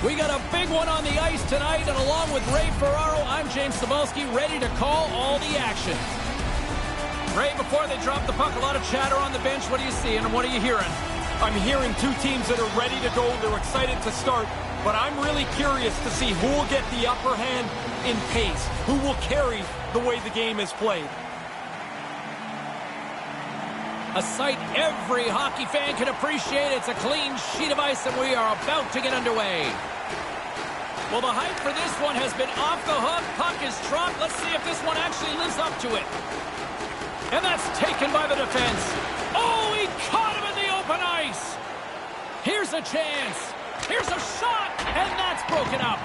We got a big one on the ice tonight, and along with Ray Ferraro, I'm James Cebulski, ready to call all the action. Ray, before they drop the puck, a lot of chatter on the bench. What are you seeing and what are you hearing? I'm hearing two teams that are ready to go. They're excited to start, but I'm really curious to see who will get the upper hand in pace, who will carry the way the game is played. A sight every hockey fan can appreciate. It's a clean sheet of ice, and we are about to get underway. Well, the hype for this one has been off the hook. Puck is dropped. Let's see if this one actually lives up to it. And that's taken by the defense. Oh, he caught him in the open ice. Here's a chance. Here's a shot, and that's broken up.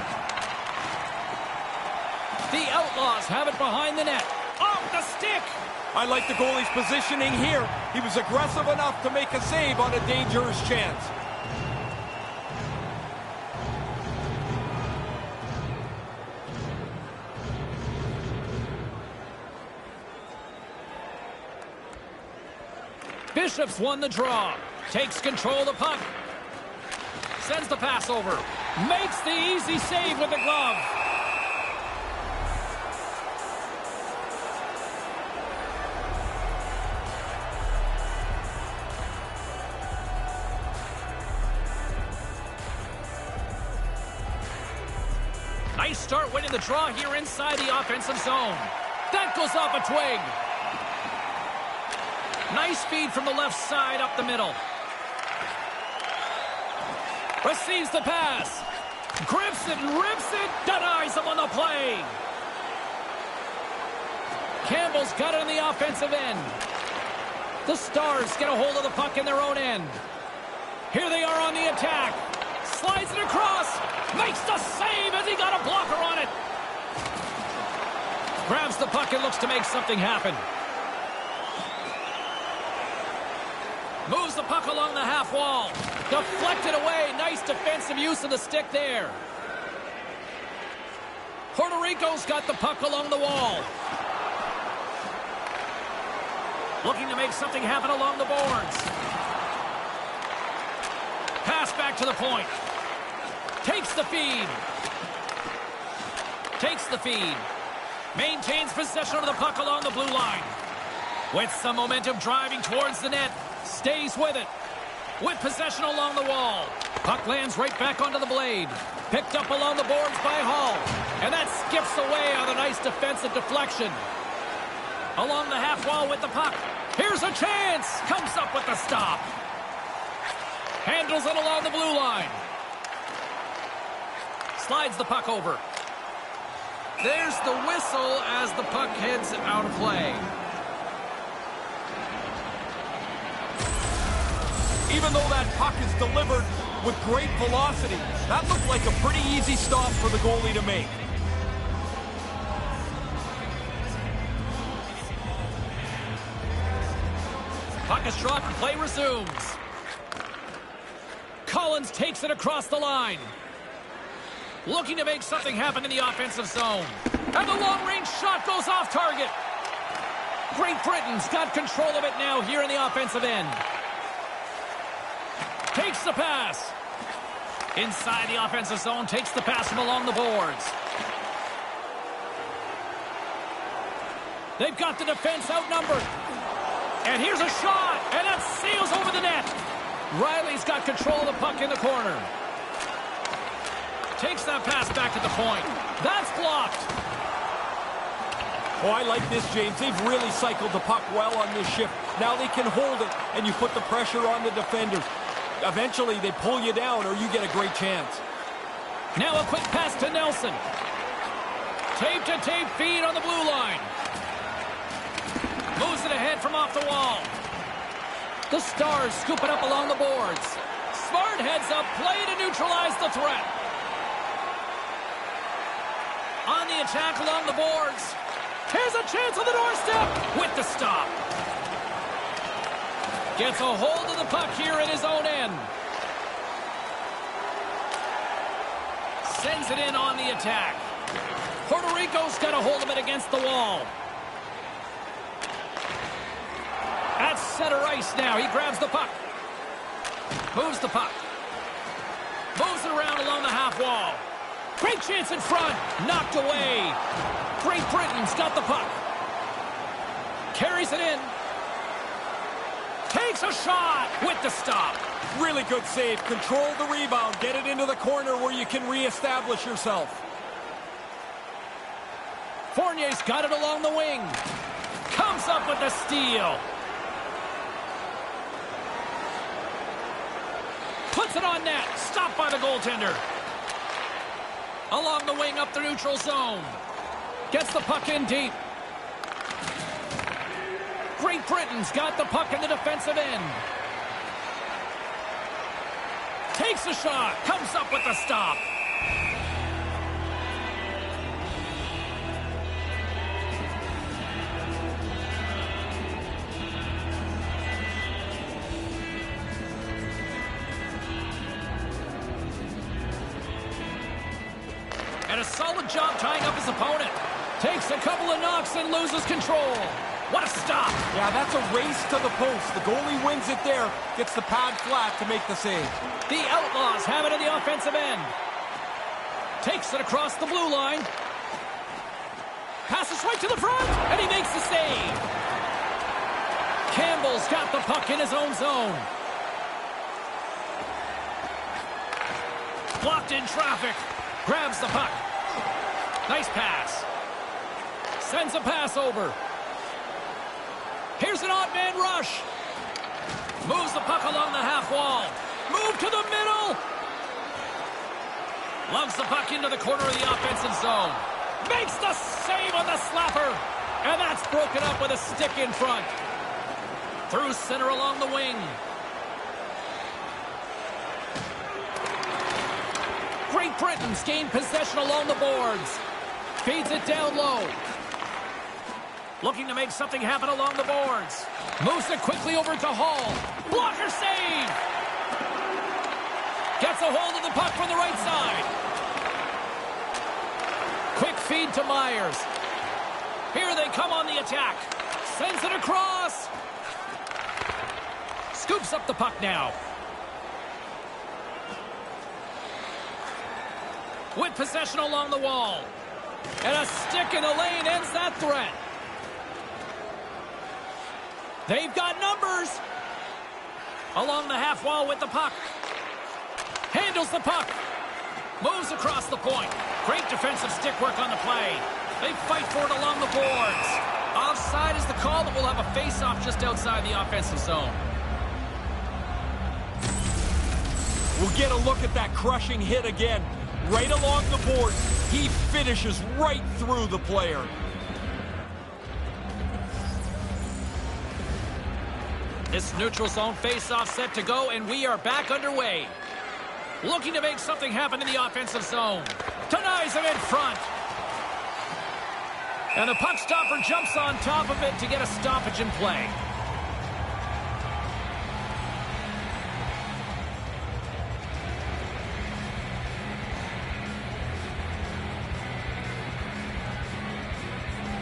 The Outlaws have it behind the net. Off the stick. I like the goalie's positioning here. He was aggressive enough to make a save on a dangerous chance. Bishop's won the draw. Takes control of the puck. Sends the pass over. Makes the easy save with the glove. Nice start winning the draw here inside the offensive zone. That goes off a twig. Nice feed from the left side up the middle. Receives the pass. Grips it and rips it. Denies him on the play. Campbell's got it on the offensive end. The Stars get a hold of the puck in their own end. Here they are on the attack. Slides it across. Makes the save as he got a blocker on it. Grabs the puck and looks to make something happen. Moves the puck along the half wall. Deflected away. Nice defensive use of the stick there. Puerto Rico's got the puck along the wall. Looking to make something happen along the boards. Pass back to the point. Takes the feed. Takes the feed. Maintains possession of the puck along the blue line. With some momentum driving towards the net. Stays with it. With possession along the wall. Puck lands right back onto the blade. Picked up along the boards by Hall. And that skips away on a nice defensive deflection. Along the half wall with the puck. Here's a chance. Comes up with the stop. Handles it along the blue line. Slides the puck over. There's the whistle as the puck heads out of play. Even though that puck is delivered with great velocity, that looked like a pretty easy stop for the goalie to make. Puck is dropped and play resumes. Collins takes it across the line. Looking to make something happen in the offensive zone. And the long-range shot goes off target. Great Britain's got control of it now here in the offensive end. Takes the pass. Inside the offensive zone, takes the pass from along the boards. They've got the defense outnumbered. And here's a shot, and that sails over the net. Riley's got control of the puck in the corner. Takes that pass back to the point. That's blocked. Oh, I like this, James. They've really cycled the puck well on this shift. Now they can hold it, and you put the pressure on the defenders. Eventually, they pull you down, or you get a great chance. Now a quick pass to Nelson. Tape-to-tape feed on the blue line. Moves it ahead from off the wall. The Stars scoop it up along the boards. Smart heads up, play to neutralize the threat. On the attack along the boards. Here's a chance on the doorstep with the stop. Gets a hold of the puck here at his own end. Sends it in on the attack. Puerto Rico's got a hold of it against the wall. At center ice now. He grabs the puck. Moves the puck. Moves it around along the half wall. Great chance in front. Knocked away. Great Britain's got the puck. Carries it in. Takes a shot with the stop. Really good save. Control the rebound. Get it into the corner where you can reestablish yourself. Fournier's got it along the wing. Comes up with the steal. Puts it on net. Stopped by the goaltender. Along the wing up the neutral zone. Gets the puck in deep. Great Britain's got the puck in the defensive end. Takes a shot. Comes up with the stop. And a solid job tying up his opponent. Takes a couple of knocks and loses control. What a stop. Yeah, that's a race to the post. The goalie wins it there. Gets the pad flat to make the save. The Outlaws have it in the offensive end. Takes it across the blue line. Passes right to the front, and he makes the save. Campbell's got the puck in his own zone. Blocked in traffic. Grabs the puck. Nice pass. Sends a pass over. Here's an odd man rush. Moves the puck along the half wall. Move to the middle. Lugs the puck into the corner of the offensive zone. Makes the save on the slapper. And that's broken up with a stick in front. Through center along the wing. Great Britain's gained possession along the boards. Feeds it down low. Looking to make something happen along the boards. Moves it quickly over to Hall. Blocker save! Gets a hold of the puck from the right side. Quick feed to Myers. Here they come on the attack. Sends it across. Scoops up the puck now. With possession along the wall. And a stick in the lane ends that threat. They've got numbers. Along the half wall with the puck. Handles the puck. Moves across the point. Great defensive stick work on the play. They fight for it along the boards. Offside is the call, that will have a face-off just outside the offensive zone. We'll get a look at that crushing hit again. Right along the board. He finishes right through the player. This neutral zone face-off set to go, and we are back underway. Looking to make something happen in the offensive zone. Denies him in front. And the puck stopper jumps on top of it to get a stoppage in play.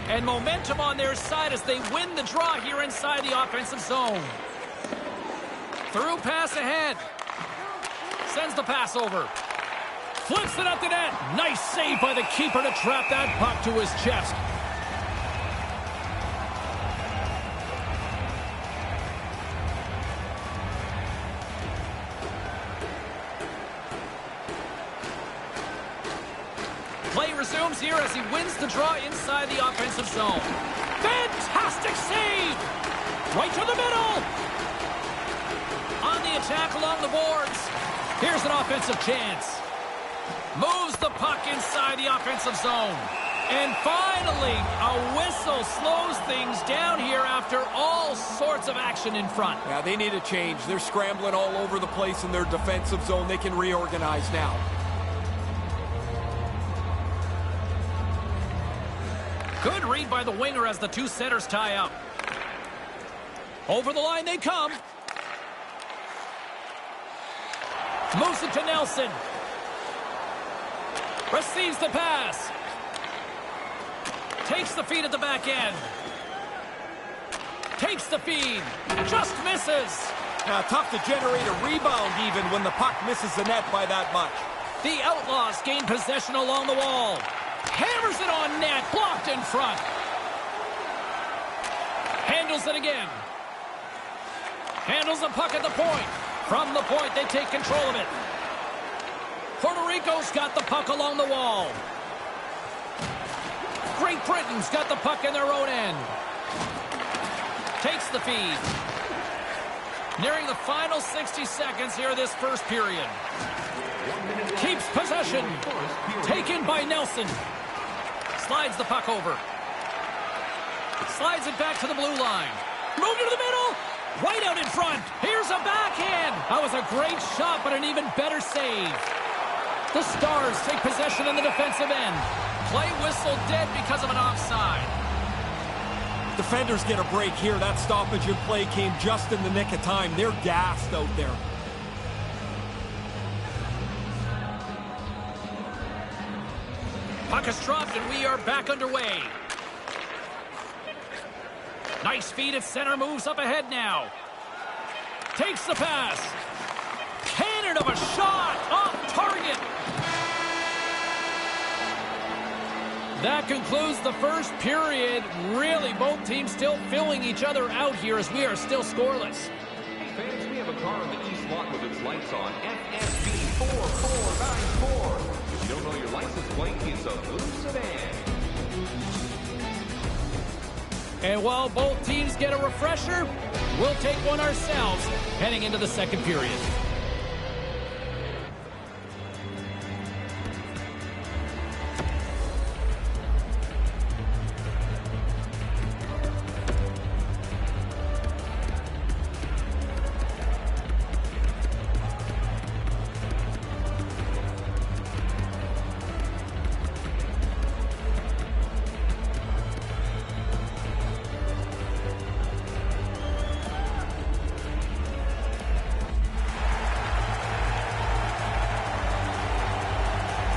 And momentum on their side as they win the draw here inside the offensive zone. Through pass ahead. Sends the pass over. Flips it up the net. Nice save by the keeper to trap that puck to his chest. Play resumes here as he wins the draw inside the offensive zone. Fantastic save! Right to the middle! On the attack along the boards. Here's an offensive chance. Moves the puck inside the offensive zone. And finally, a whistle slows things down here after all sorts of action in front. Yeah, they need a change. They're scrambling all over the place in their defensive zone. They can reorganize now. Good read by the winger as the two centers tie up. Over the line they come. Moves it to Nelson. Receives the pass. Takes the feed at the back end. Takes the feed. Just misses. Now, tough to generate a rebound even when the puck misses the net by that much. The Outlaws gain possession along the wall. Hammers it on net, blocked in front. Handles it again. Handles the puck at the point. From the point, they take control of it. Puerto Rico's got the puck along the wall. Great Britain's got the puck in their own end. Takes the feed. Nearing the final 60 seconds here of this first period. Keeps possession. Taken by Nelson. Slides the puck over. Slides it back to the blue line. Moved into the middle. Right out in front. Here's a backhand. That was a great shot, but an even better save. The Stars take possession in the defensive end. Play whistle dead because of an offside. Defenders get a break here. That stoppage in play came just in the nick of time. They're gassed out there. Puck is dropped, and we are back underway. Nice feed at center, moves up ahead now. Takes the pass. Cannon of a shot, off target. That concludes the first period. Really, both teams still filling each other out here as we are still scoreless. Fans, we have a car in the east lot with its lights on. FSB 4494. If you don't know your license plate, it's a blue sedan. And while both teams get a refresher, we'll take one ourselves heading into the second period.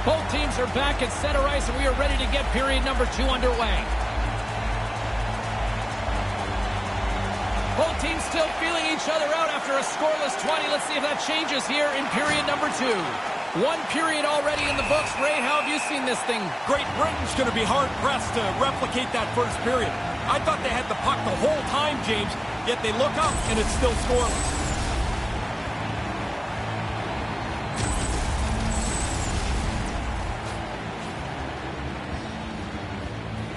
Both teams are back at center ice, and we are ready to get period number 2 underway. Both teams still feeling each other out after a scoreless 20. Let's see if that changes here in period number 2. One period already in the books. Ray, how have you seen this thing? Great Britain's going to be hard-pressed to replicate that first period. I thought they had the puck the whole time, James, yet they look up, and it's still scoreless.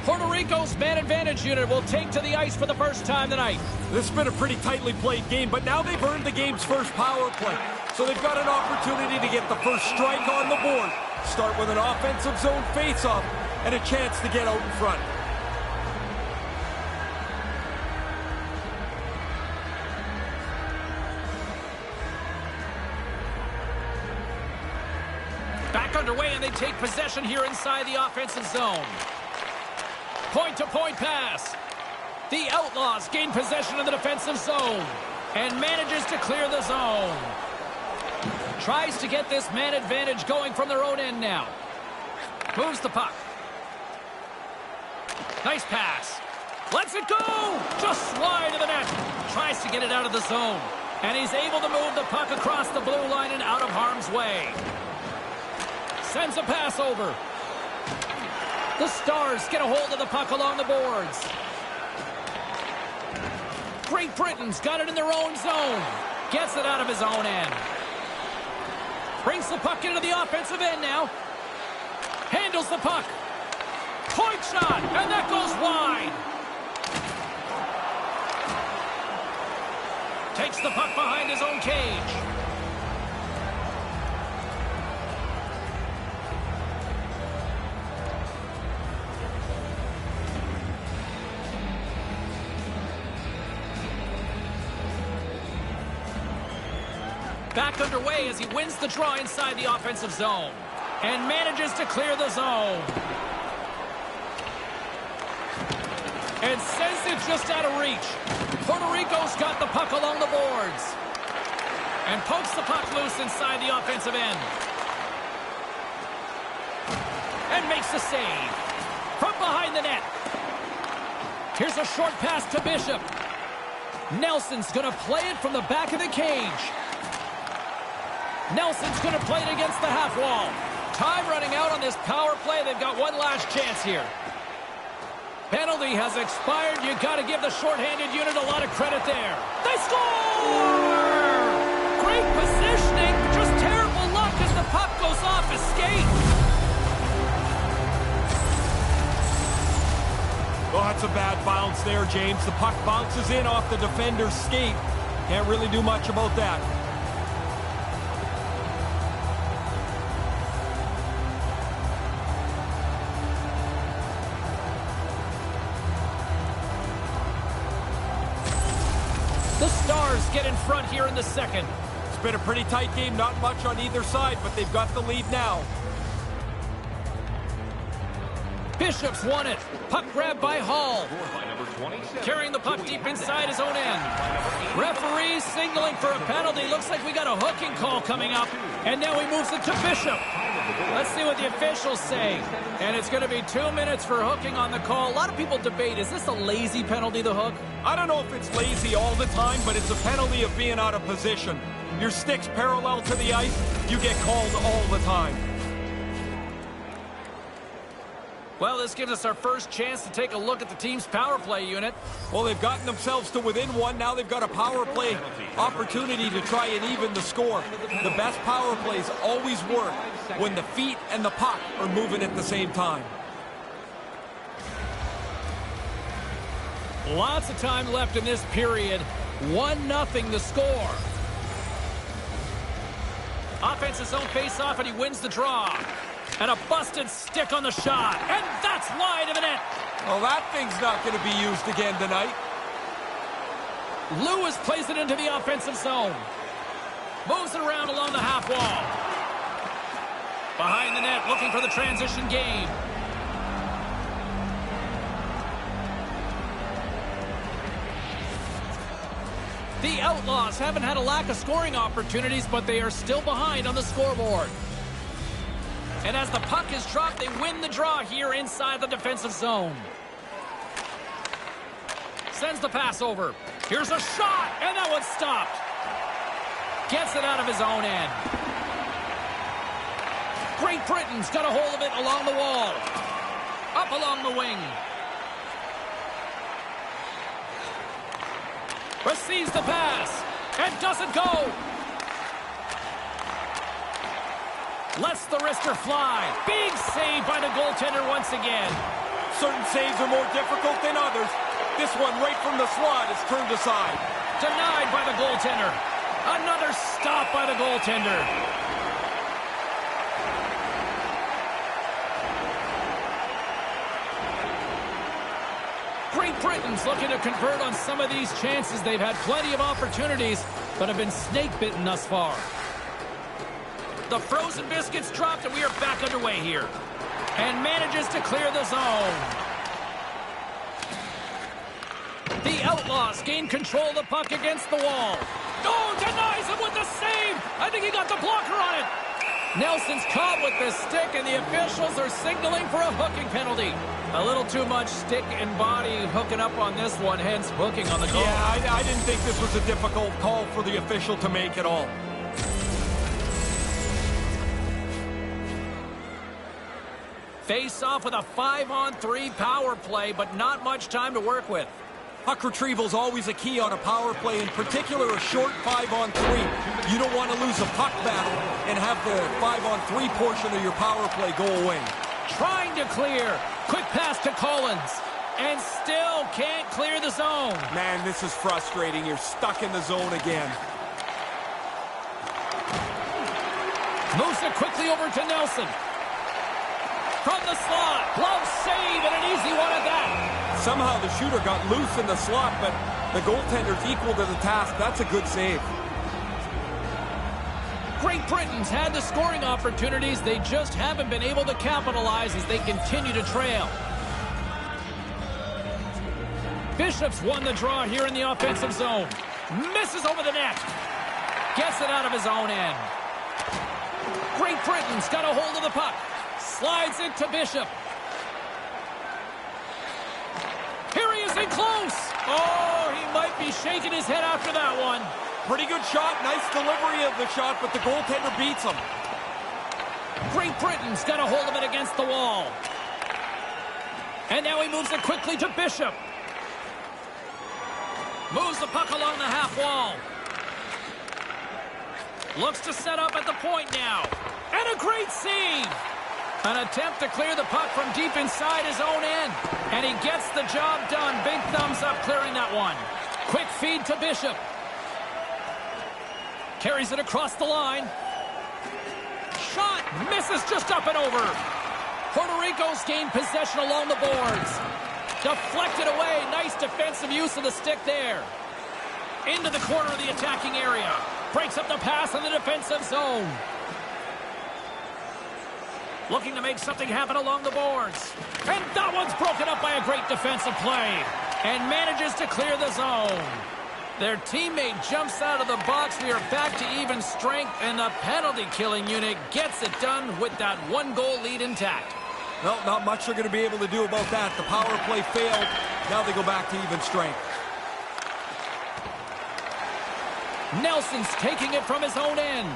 Puerto Rico's man advantage unit will take to the ice for the first time tonight. This has been a pretty tightly played game, but now they've earned the game's first power play. So they've got an opportunity to get the first strike on the board, start with an offensive zone face-off, and a chance to get out in front. Back underway, and they take possession here inside the offensive zone. Point-to-point pass. The Outlaws gain possession of the defensive zone and manages to clear the zone. Tries to get this man advantage going from their own end now. Moves the puck. Nice pass. Lets it go. Just wide of the net. Tries to get it out of the zone. And he's able to move the puck across the blue line and out of harm's way. Sends a pass over. The Stars get a hold of the puck along the boards. Great Britain's got it in their own zone. Gets it out of his own end. Brings the puck into the offensive end now. Handles the puck. Point shot, and that goes wide. Takes the puck behind his own cage. Back underway as he wins the draw inside the offensive zone and manages to clear the zone. And sends it just out of reach. Puerto Rico's got the puck along the boards and pokes the puck loose inside the offensive end. And makes the save from behind the net. Here's a short pass to Bishop. Nelson's going to play it from the back of the cage. Nelson's going to play it against the half wall. Time running out on this power play. They've got one last chance here. Penalty has expired. You got to give the shorthanded unit a lot of credit there. They score! Great positioning. Just terrible luck as the puck goes off his skate. Well, that's a bad bounce there, James. The puck bounces in off the defender's skate. Can't really do much about that. The Stars get in front here in the second. It's been a pretty tight game, not much on either side, but they've got the lead now. Bishop's won it. Puck grabbed by Hall. Carrying the puck deep inside his own end. Referee signaling for a penalty. Looks like we got a hooking call coming up. And now he moves it to Bishop. Let's see what the officials say. And it's going to be 2 minutes for hooking on the call. A lot of people debate, is this a lazy penalty, the hook? I don't know if it's lazy all the time, but it's a penalty of being out of position. Your stick's parallel to the ice, you get called all the time. Well, this gives us our first chance to take a look at the team's power play unit. Well, they've gotten themselves to within one. Now they've got a power play opportunity to try and even the score. The best power plays always work when the feet and the puck are moving at the same time. Lots of time left in this period. 1-0 the score. Offensive zone face-off, and he wins the draw. And a busted stick on the shot. And that's wide of the net. Well, that thing's not going to be used again tonight. Lewis plays it into the offensive zone. Moves it around along the half wall. Behind the net, looking for the transition game. The Outlaws haven't had a lack of scoring opportunities, but they are still behind on the scoreboard. And as the puck is dropped, they win the draw here inside the defensive zone. Sends the pass over. Here's a shot, and that one's stopped. Gets it out of his own end. Great Britain's got a hold of it along the wall. Up along the wing. Receives the pass, and doesn't go. Lets the wrister fly. Big save by the goaltender once again. Certain saves are more difficult than others. This one right from the slot is turned aside. Denied by the goaltender. Another stop by the goaltender. Great Britain's looking to convert on some of these chances. They've had plenty of opportunities, but have been snake-bitten thus far. The frozen biscuits dropped, and we are back underway here. And manages to clear the zone. The Outlaws gain control of the puck against the wall. Oh, denies him with the save. I think he got the blocker on it. Nelson's caught with the stick, and the officials are signaling for a hooking penalty. A little too much stick and body hooking up on this one, hence hooking on the goal. Yeah, I didn't think this was a difficult call for the official to make at all. Face off with a 5-on-3 power play, but not much time to work with. Puck retrieval's always a key on a power play, in particular a short 5-on-3. You don't want to lose a puck battle and have the 5-on-3 portion of your power play go away. Trying to clear. Quick pass to Collins. And still can't clear the zone. Man, this is frustrating. You're stuck in the zone again. Moves it quickly over to Nelson. From the slot. Glove save and an easy one at that. Somehow the shooter got loose in the slot, but the goaltender's equal to the task. That's a good save. Great Britain's had the scoring opportunities. They just haven't been able to capitalize as they continue to trail. Bishop's won the draw here in the offensive zone. Misses over the net. Gets it out of his own end. Great Britain's got a hold of the puck. Slides it to Bishop. Here he is in close. Oh, he might be He's shaking his head after that one. Pretty good shot. Nice delivery of the shot, but the goaltender beats him. Great Britain's got a hold of it against the wall. And now he moves it quickly to Bishop. Moves the puck along the half wall. Looks to set up at the point now. And a great save. An attempt to clear the puck from deep inside his own end. And he gets the job done. Big thumbs up clearing that one. Quick feed to Bishop. Carries it across the line. Shot misses just up and over. Puerto Rico's gained possession along the boards. Deflected away. Nice defensive use of the stick there. Into the corner of the attacking area. Breaks up the pass in the defensive zone. Looking to make something happen along the boards. And that one's broken up by a great defensive play. And manages to clear the zone. Their teammate jumps out of the box. We are back to even strength, and the penalty-killing unit gets it done with that one-goal lead intact. No, not much they're going to be able to do about that. The power play failed. Now they go back to even strength. Nelson's taking it from his own end.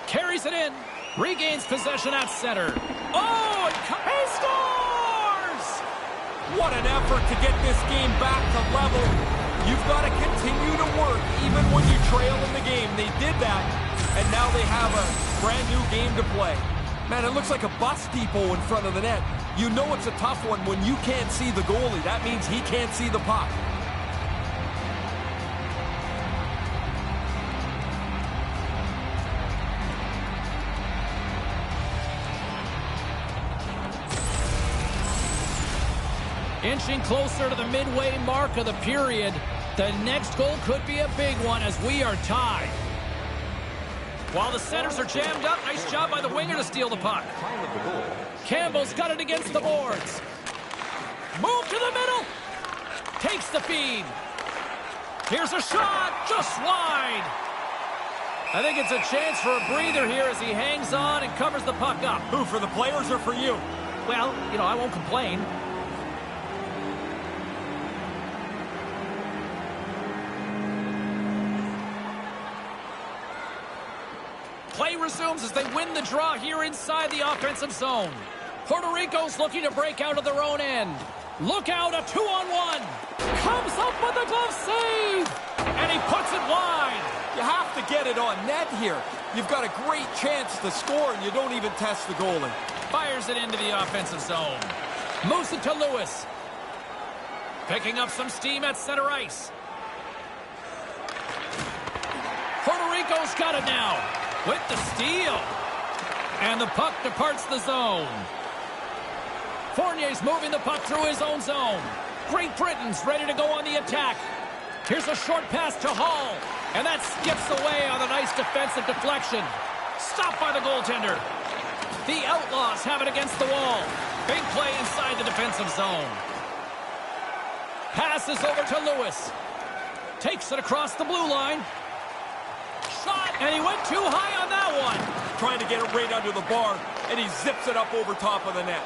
Carries it in. Regains possession at center. Oh, he scores! What an effort to get this game back to level. You've got to continue to work even when you trail in the game. They did that, and now they have a brand new game to play. Man, it looks like a bus depot in front of the net. You know it's a tough one when you can't see the goalie. That means he can't see the puck. Inching closer to the midway mark of the period. The next goal could be a big one as we are tied. While the centers are jammed up, nice job by the winger to steal the puck. Campbell's got it against the boards. Move to the middle. Takes the feed. Here's a shot, just wide. I think it's a chance for a breather here as he hangs on and covers the puck up. Who, for the players or for you? Well, you know, I won't complain. Play resumes as they win the draw here inside the offensive zone. Puerto Rico's looking to break out of their own end. Look out, a 2-on-1. Comes up with a glove save. And he puts it wide. You have to get it on net here. You've got a great chance to score, and you don't even test the goalie. Fires it into the offensive zone. Moves it to Lewis. Picking up some steam at center ice. Puerto Rico's got it now. With the steal. And the puck departs the zone. Fournier's moving the puck through his own zone. Great Britain's ready to go on the attack. Here's a short pass to Hall. And that skips away on a nice defensive deflection. Stopped by the goaltender. The Outlaws have it against the wall. Big play inside the defensive zone. Passes over to Lewis. Takes it across the blue line. Shot, and he went too high on that one. Trying to get it right under the bar, and he zips it up over top of the net.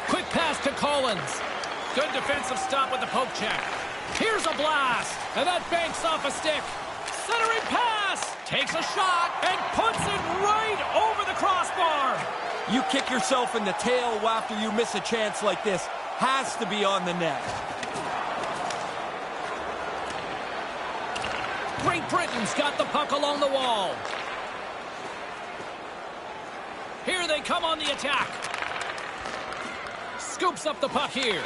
Quick pass to Collins. Good defensive stop with the poke check. Here's a blast, and that banks off a stick. Centering pass, takes a shot, and puts it right over the crossbar. You kick yourself in the tail after you miss a chance like this. Has to be on the net. Great Britain's got the puck along the wall. Here they come on the attack. Scoops up the puck here.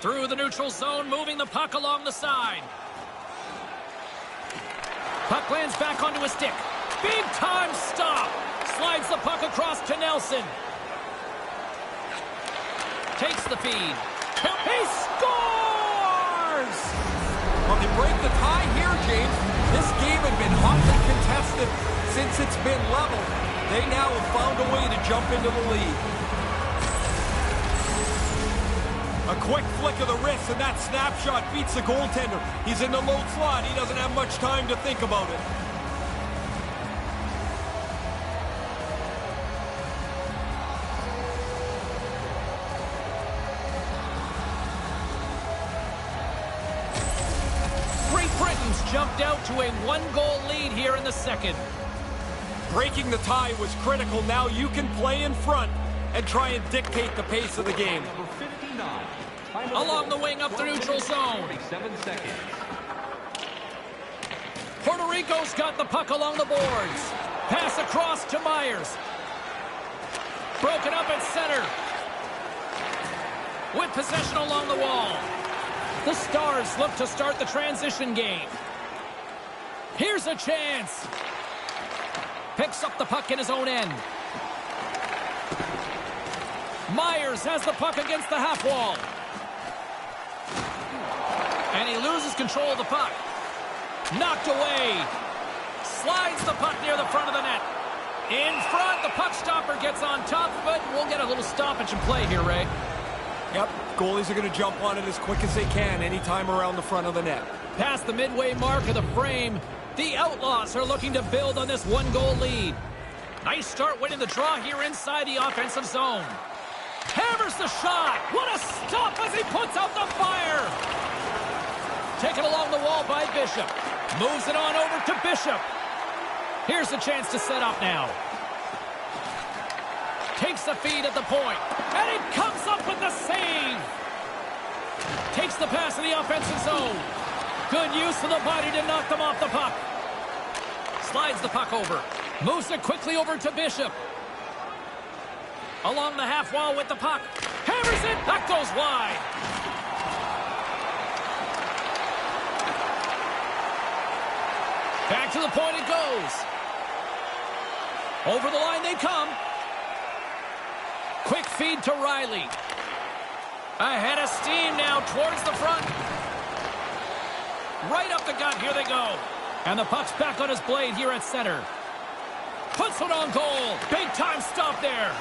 Through the neutral zone, moving the puck along the side. Puck lands back onto a stick. Big time stop. Slides the puck across to Nelson. Takes the feed. He scores! Well, they break the tie here, James. This game had been hotly contested since it's been level. They now have found a way to jump into the lead. A quick flick of the wrist, and that snapshot beats the goaltender. He's in the low slot. He doesn't have much time to think about it. Titans jumped out to a 1-goal lead here in the second. Breaking the tie was critical. Now you can play in front and try and dictate the pace of the game. Number 59. Along the wing up the neutral zone. 47 seconds. Puerto Rico's got the puck along the boards. Pass across to Myers. Broken up at center. With possession along the wall. The Stars look to start the transition game. Here's a chance. Picks up the puck in his own end. Myers has the puck against the half wall. And he loses control of the puck. Knocked away. Slides the puck near the front of the net. In front, the puck stopper gets on top, but we'll get a little stoppage in play here, Ray. Yep, goalies are going to jump on it as quick as they can anytime around the front of the net. Past the midway mark of the frame, the Outlaws are looking to build on this 1-goal lead. Nice start winning the draw here inside the offensive zone. Hammers the shot. What a stop as he puts out the fire. Taken along the wall by Bishop. Moves it on over to Bishop. Here's a chance to set up now. Takes the feed at the point. And it comes up with the save. Takes the pass in the offensive zone. Good use of the body to knock them off the puck. Slides the puck over. Moves it quickly over to Bishop. Along the half wall with the puck. Hammers it. That goes wide. Back to the point it goes. Over the line they come. Quick feed to Riley. Ahead of steam now towards the front. Right up the gut. Here they go. And the puck's back on his blade here at center. Puts it on goal. Big time stop there.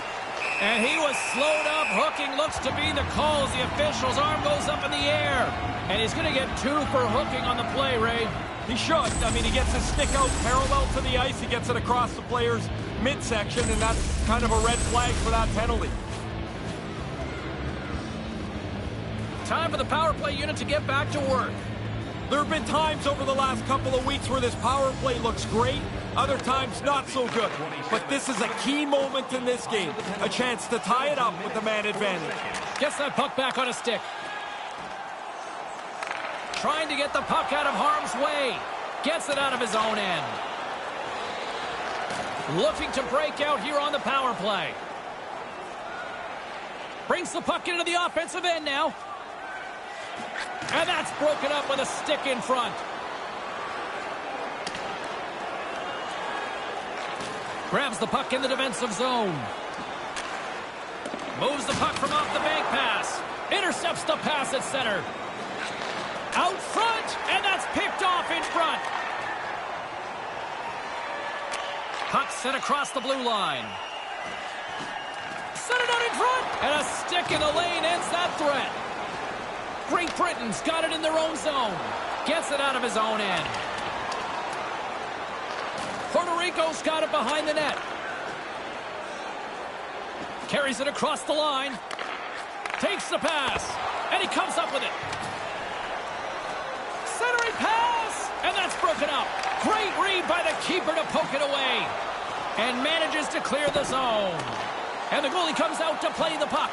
And he was slowed up. Hooking looks to be the call as the official's arm goes up in the air. And he's going to get 2 for hooking on the play, Ray. He should. I mean, he gets his stick out parallel to the ice. He gets it across the player's midsection, and that's kind of a red flag for that penalty. Time for the power play unit to get back to work. There have been times over the last couple of weeks where this power play looks great, other times not so good. But this is a key moment in this game. A chance to tie it up with the man advantage. Gets that puck back on his stick. Trying to get the puck out of harm's way. Gets it out of his own end. Looking to break out here on the power play. Brings the puck into the offensive end now. And that's broken up with a stick in front. Grabs the puck in the defensive zone. Moves the puck from off the bank pass. Intercepts the pass at center. Out front, and that's picked off in front. Puck sent across the blue line. Set it out in front, and a stick in the lane ends that threat. Great Britain's got it in their own zone. Gets it out of his own end. Puerto Rico's got it behind the net. Carries it across the line. Takes the pass, and he comes up with it. Centering pass, and that's broken up. Great read by the keeper to poke it away. And manages to clear the zone. And the goalie comes out to play the puck.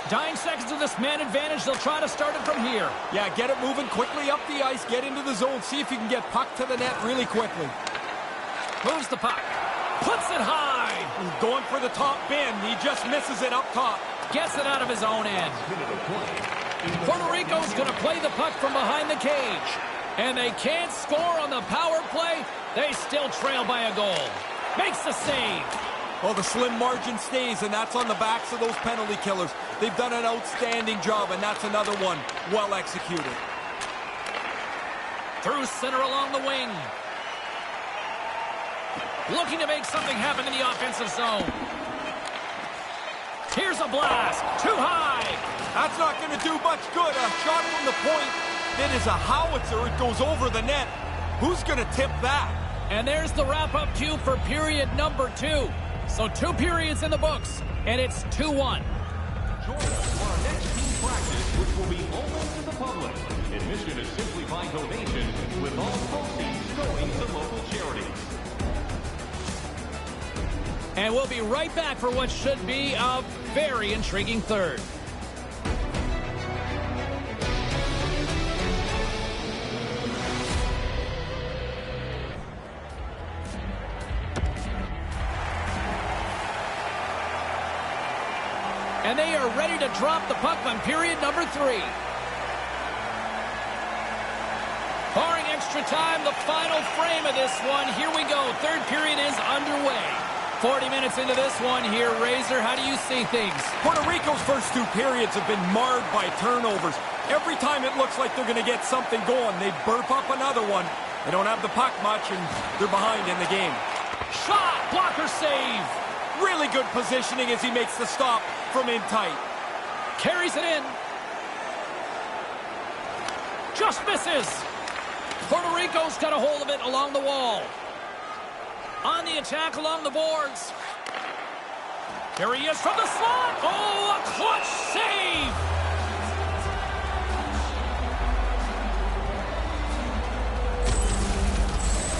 Dying seconds of this man advantage. They'll try to start it from here. Yeah, get it moving quickly up the ice. Get into the zone. See if you can get puck to the net really quickly. Moves the puck. Puts it high. He's going for the top bin. He just misses it up top. Gets it out of his own end. Puerto Rico's going to play the puck from behind the cage. And they can't score on the power play. They still trail by a goal. Makes the save. Well, the slim margin stays, and that's on the backs of those penalty killers. They've done an outstanding job, and that's another one well executed. Through center along the wing. Looking to make something happen in the offensive zone. Here's a blast. Too high. That's not going to do much good. A shot from the point. It is a howitzer. It goes over the net. Who's going to tip that? And there's the wrap-up cue for period number 2. So 2 periods in the books, and it's 2-1. Join us for our next team practice, which will be open to the public. It mission is simply by donation, with all proceeds going to local charities. And we'll be right back for what should be a very intriguing third. And they are ready to drop the puck on period number 3. Barring extra time, the final frame of this one. Here we go. Third period is underway. 40 minutes into this one here. Razor, how do you see things? Puerto Rico's first 2 periods have been marred by turnovers. Every time it looks like they're going to get something going, they burp up another one. They don't have the puck much, and they're behind in the game. Shot! Blocker save! Really good positioning as he makes the stop from in tight. Carries it in. Just misses. Puerto Rico's got a hold of it along the wall. On the attack along the boards. Here he is from the slot. Oh, a clutch save.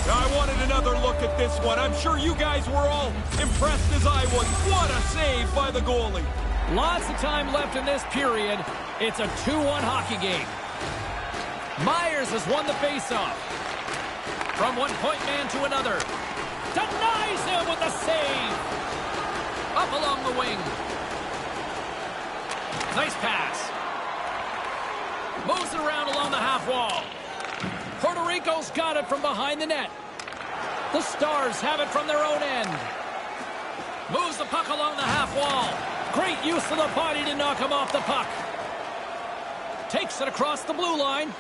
I wanted another look at this one. I'm sure you guys were all impressed as I was. What a save by the goalie. Lots of time left in this period. It's a 2-1 hockey game. Myers has won the faceoff. From one point man to another. Denies him with the save. Up along the wing. Nice pass. Moves it around along the half wall. Puerto Rico's got it from behind the net. The Stars have it from their own end. Moves the puck along the half wall. Great use of the body to knock him off the puck. Takes it across the blue line.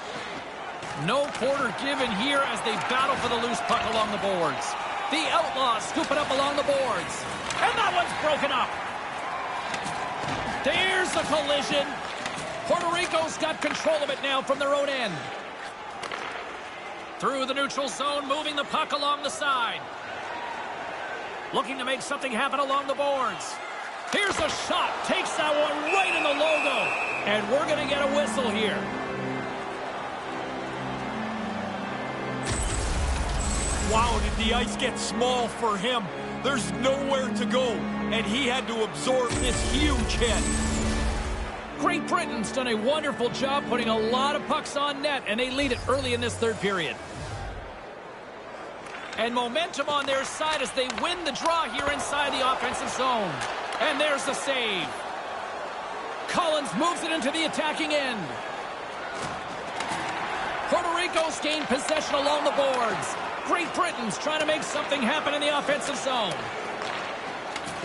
No quarter given here as they battle for the loose puck along the boards. The Outlaws scoop it up along the boards. And that one's broken up. There's the collision. Puerto Rico's got control of it now from their own end. Through the neutral zone, moving the puck along the side. Looking to make something happen along the boards. Here's a shot. Takes that one right in the logo. And we're going to get a whistle here. Wow, did the ice get small for him? There's nowhere to go, and he had to absorb this huge hit. Great Britain's done a wonderful job putting a lot of pucks on net, and they lead it early in this third period. And momentum on their side as they win the draw here inside the offensive zone. And there's the save. Collins moves it into the attacking end. Puerto Rico's gained possession along the boards. Great Britain's trying to make something happen in the offensive zone.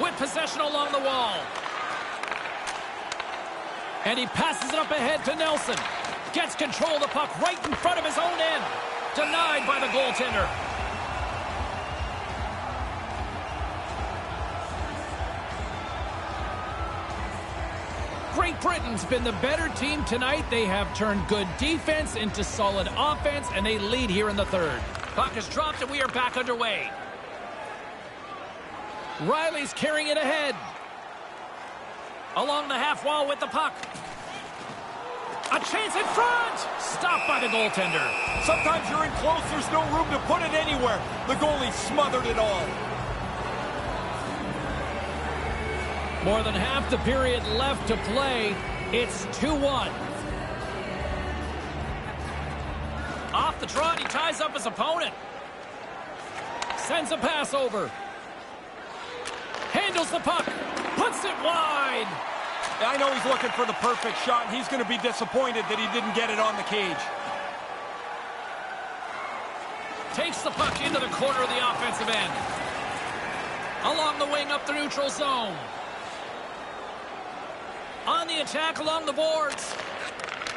With possession along the wall. And he passes it up ahead to Nelson. Gets control of the puck right in front of his own end. Denied by the goaltender. Great Britain's been the better team tonight. They have turned good defense into solid offense, and they lead here in the third. Puck is dropped, and we are back underway. Riley's carrying it ahead. Along the half wall with the puck. A chance in front! Stopped by the goaltender. Sometimes you're in close, there's no room to put it anywhere. The goalie smothered it all. More than half the period left to play. It's 2-1. Off the trot, he ties up his opponent. Sends a pass over. Handles the puck. Puts it wide. I know he's looking for the perfect shot, and he's going to be disappointed that he didn't get it on the cage. Takes the puck into the corner of the offensive end. Along the wing up the neutral zone. On the attack along the boards.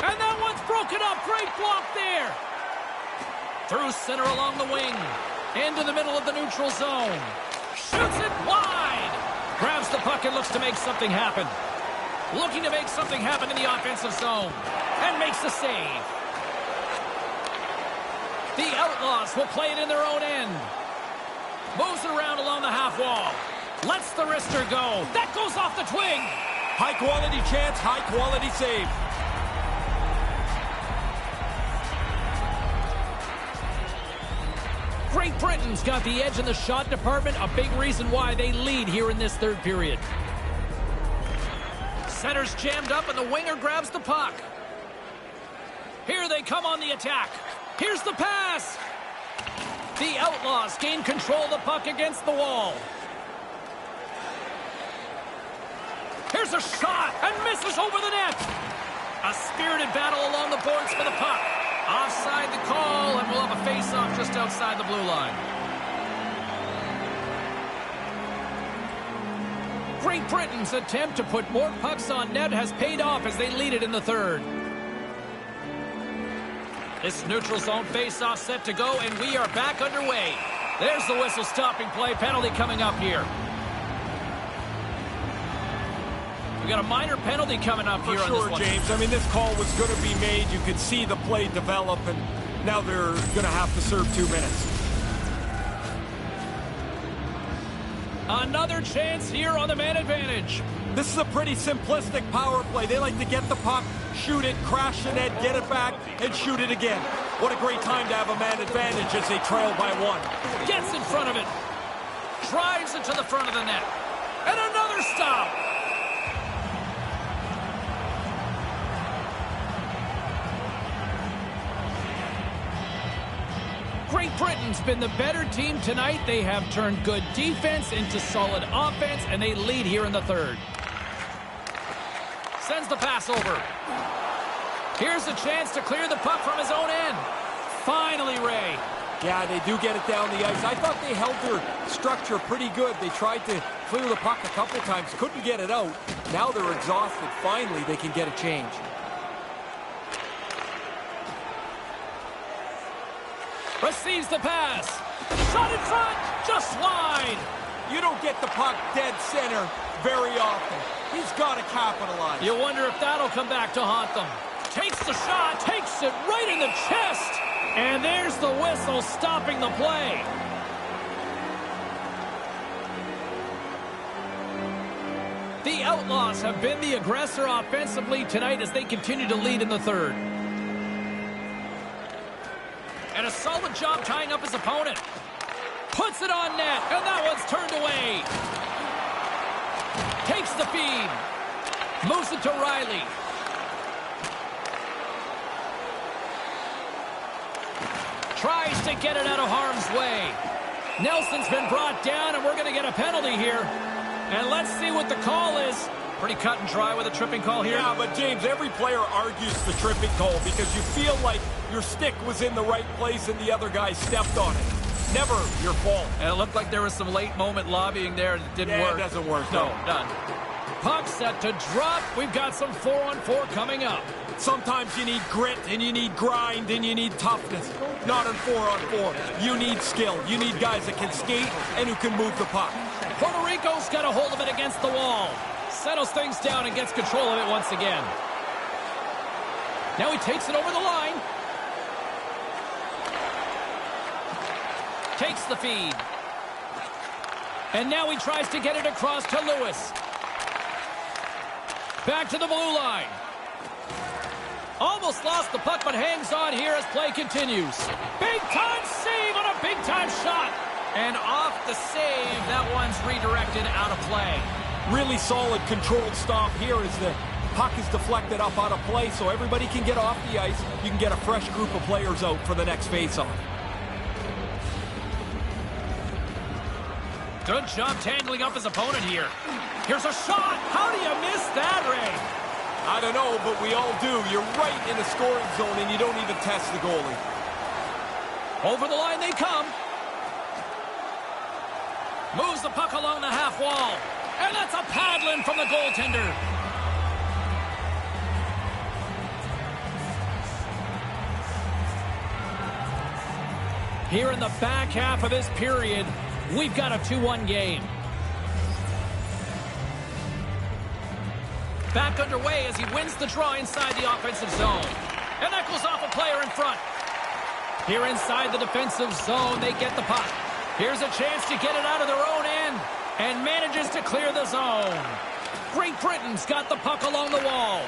And that one's broken up. Great block there. Through center along the wing. Into the middle of the neutral zone. Shoots it wide. Grabs the puck and looks to make something happen. Looking to make something happen in the offensive zone. And makes the save. The Outlaws will play it in their own end. Moves it around along the half wall. Lets the wrister go. That goes off the twig. High quality chance, high quality save. Great Britain's got the edge in the shot department, a big reason why they lead here in this third period. Center's jammed up and the winger grabs the puck. Here they come on the attack. Here's the pass. The Outlaws gain control of the puck against the wall. Here's a shot and misses over the net. A spirited battle along the boards for the puck. Offside the call, and we'll have a face-off just outside the blue line. Great Britain's attempt to put more pucks on net has paid off as they lead it in the third. This neutral zone face-off set to go, and we are back underway. There's the whistle stopping play. Penalty coming up here. We got a minor penalty coming up here on this one. For sure, James. I mean, this call was going to be made. You could see the play develop, and now they're going to have to serve 2 minutes. Another chance here on the man advantage. This is a pretty simplistic power play. They like to get the puck, shoot it, crash the net, get it back, and shoot it again. What a great time to have a man advantage as they trail by 1. Gets in front of it. Drives it to the front of the net. And another stop. Great Britain's been the better team tonight. They have turned good defense into solid offense, and they lead here in the third. Sends the pass over. Here's a chance to clear the puck from his own end. Finally, Ray. Yeah, they do get it down the ice. I thought they held their structure pretty good. They tried to clear the puck a couple times, couldn't get it out. Now they're exhausted. Finally, they can get a change. Receives the pass. Shot in front, just wide. You don't get the puck dead center very often. He's got to capitalize. You wonder if that'll come back to haunt them. Takes the shot, takes it right in the chest. And there's the whistle stopping the play. The Outlaws have been the aggressor offensively tonight as they continue to lead in the third. And a solid job tying up his opponent. Puts it on net, and that one's turned away. Takes the feed. Moves it to Riley. Tries to get it out of harm's way. Nelson's been brought down, and we're going to get a penalty here. And let's see what the call is. Pretty cut and dry with a tripping call here. Yeah, but James, every player argues the tripping call because you feel like your stick was in the right place and the other guy stepped on it. Never your fault. And it looked like there was some late moment lobbying there that didn't work. It doesn't work. No, done. Puck set to drop. We've got some 4-on-4 coming up. Sometimes you need grit and you need grind and you need toughness. Not in 4-on-4. You need skill. You need guys that can skate and who can move the puck. Puerto Rico's got a hold of it against the wall. Settles things down and gets control of it once again. Now he takes it over the line. Takes the feed. And now he tries to get it across to Lewis. Back to the blue line. Almost lost the puck, but hangs on here as play continues. Big-time save on a big-time shot. And off the save, that one's redirected out of play. Really solid controlled stop here as the puck is deflected up out of play so everybody can get off the ice. You can get a fresh group of players out for the next faceoff. Good job tangling up his opponent here. Here's a shot. How do you miss that, Ray? I don't know, but we all do. You're right in the scoring zone and you don't even test the goalie. Over the line they come. Moves the puck along the half wall. And that's a paddling from the goaltender. Here in the back half of this period, we've got a 2-1 game. Back underway as he wins the draw inside the offensive zone. And that goes off a player in front. Here inside the defensive zone, they get the puck. Here's a chance to get it out of their own end. And manages to clear the zone. Great Britain's got the puck along the wall.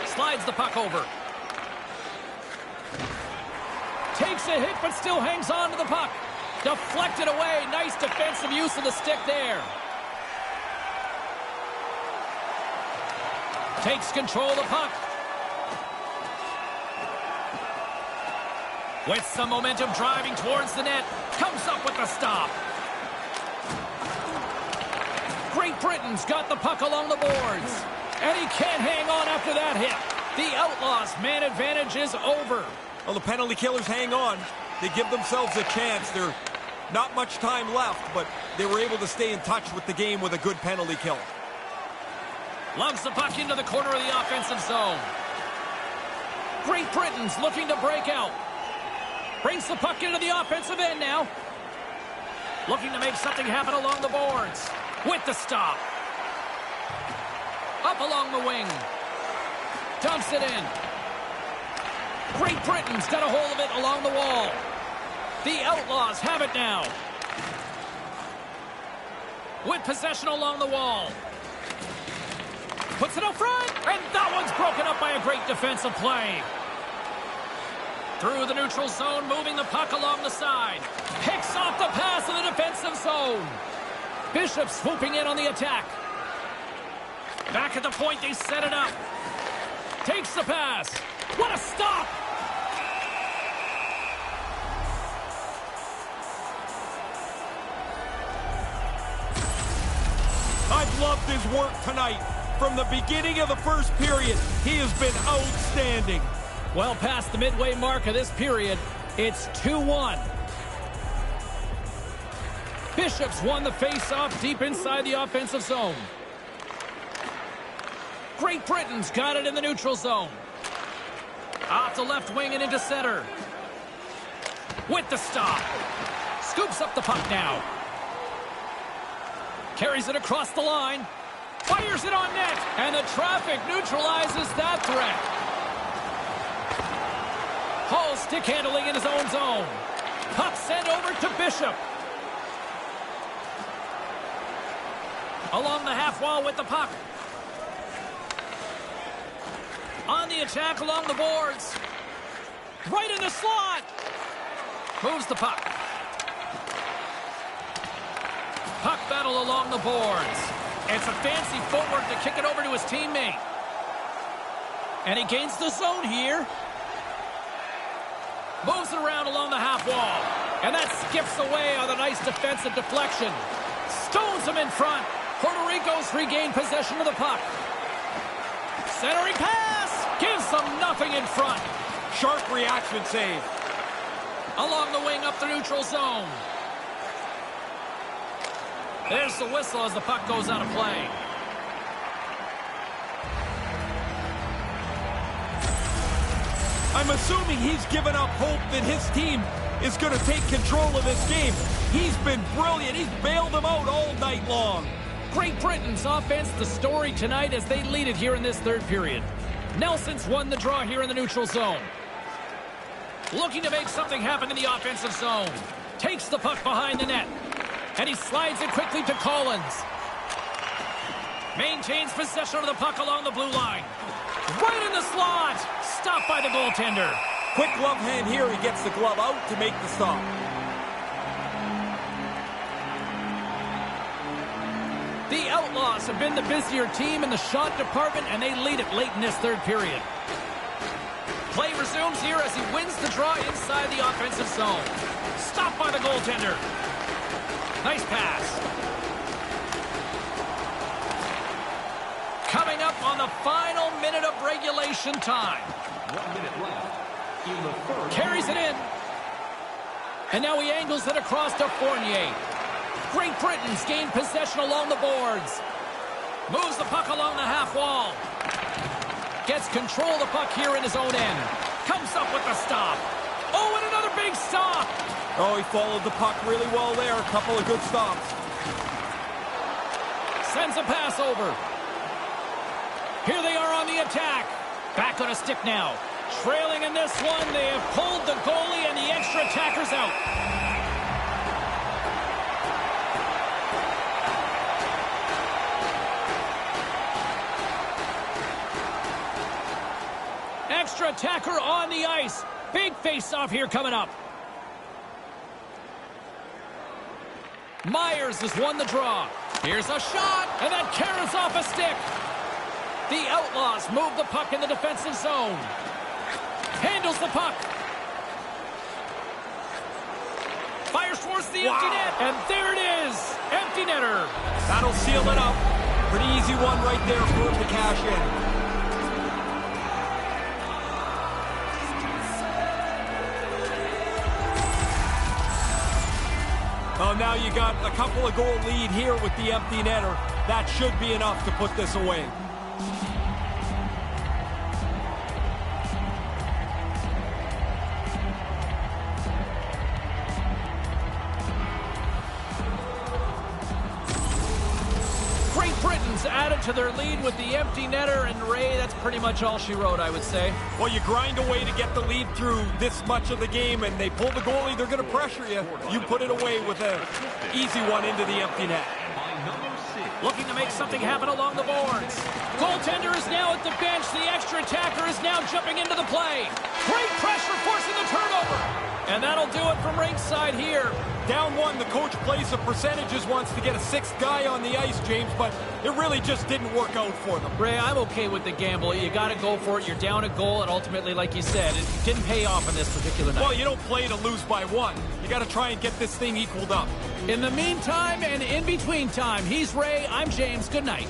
Slides the puck over. Takes a hit, but still hangs on to the puck. Deflected away. Nice defensive use of the stick there. Takes control of the puck. With some momentum driving towards the net. Comes up with the stop. Great Britain's got the puck along the boards. And he can't hang on after that hit. The Outlaws' man advantage is over. Well, the penalty killers hang on. They give themselves a chance. There's not much time left, but they were able to stay in touch with the game with a good penalty kill. Lugs the puck into the corner of the offensive zone. Great Britain's looking to break out. Brings the puck into the offensive end now. Looking to make something happen along the boards. With the stop. Up along the wing. Dumps it in. Great Britain's got a hold of it along the wall. The Outlaws have it now. With possession along the wall. Puts it up front. And that one's broken up by a great defensive play. Through the neutral zone, moving the puck along the side. Picks off the pass in the defensive zone. Bishop swooping in on the attack. Back at the point, they set it up. Takes the pass. What a stop! I've loved his work tonight. From the beginning of the first period, he has been outstanding. Well past the midway mark of this period, it's 2-1. Bishop's won the face-off deep inside the offensive zone. Great Britain's got it in the neutral zone. Off the left wing and into center. With the stop. Scoops up the puck now. Carries it across the line. Fires it on net. And the traffic neutralizes that threat. Hall stick handling in his own zone. Puck sent over to Bishop. Along the half wall with the puck. On the attack along the boards. Right in the slot. Moves the puck. Puck battle along the boards. It's a fancy footwork to kick it over to his teammate. And he gains the zone here. Moves it around along the half wall. And that skips away on a nice defensive deflection. Stones him in front. Puerto Rico's regained possession of the puck. Centering pass. Gives them nothing in front. Sharp reaction save. Along the wing up the neutral zone. There's the whistle as the puck goes out of play. I'm assuming he's given up hope that his team is going to take control of this game. He's been brilliant. He's bailed them out all night long. Great Britain's offense, the story tonight as they lead it here in this third period. Nelson's won the draw here in the neutral zone. Looking to make something happen in the offensive zone. Takes the puck behind the net. And he slides it quickly to Collins. Maintains possession of the puck along the blue line. Right in the slot. Stopped by the goaltender. Quick glove hand here. He gets the glove out to make the stop. The Outlaws have been the busier team in the shot department, and they lead it late in this third period. Play resumes here as he wins the draw inside the offensive zone. Stopped by the goaltender. Nice pass. Coming up on the final minute of regulation time. 1 minute left in the first. Carries it in. And now he angles it across to Fournier. Great Britain's gained possession along the boards. Moves the puck along the half wall. Gets control of the puck here in his own end. Comes up with the stop. Oh, and another big stop. Oh, he followed the puck really well there. A couple of good stops. Sends a pass over. Here they are on the attack. Back on a stick now. Trailing in this one. They have pulled the goalie and the extra attacker's out. Extra attacker on the ice. Big face-off here coming up. Myers has won the draw. Here's a shot, and that carries off a stick. The Outlaws move the puck in the defensive zone. Handles the puck. Fires towards the empty net, and there it is. Empty netter. That'll seal it up. Pretty easy one right there for him to cash in. Oh, now you got a couple of goal lead here with the empty netter. That should be enough to put this away. Great Britain's added to their lead with the empty netter, and Ray, that's pretty much all she wrote, I would say. Well, you grind away to get the lead through this much of the game, and they pull the goalie, they're going to pressure you. You put it away with an easy one into the empty net. Looking to make something happen along the boards. Goaltender is now at the bench. The extra attacker is now jumping into the play. Great pressure forcing the turnover. And that'll do it from ringside here. Down one, the coach plays the percentages, wants to get a sixth guy on the ice, James, but it really just didn't work out for them. Ray, I'm okay with the gamble. You got to go for it. You're down a goal, and ultimately, like you said, it didn't pay off on this particular night. Well, you don't play to lose by one. You got to try and get this thing equaled up. In the meantime and in between time, he's Ray, I'm James. Good night.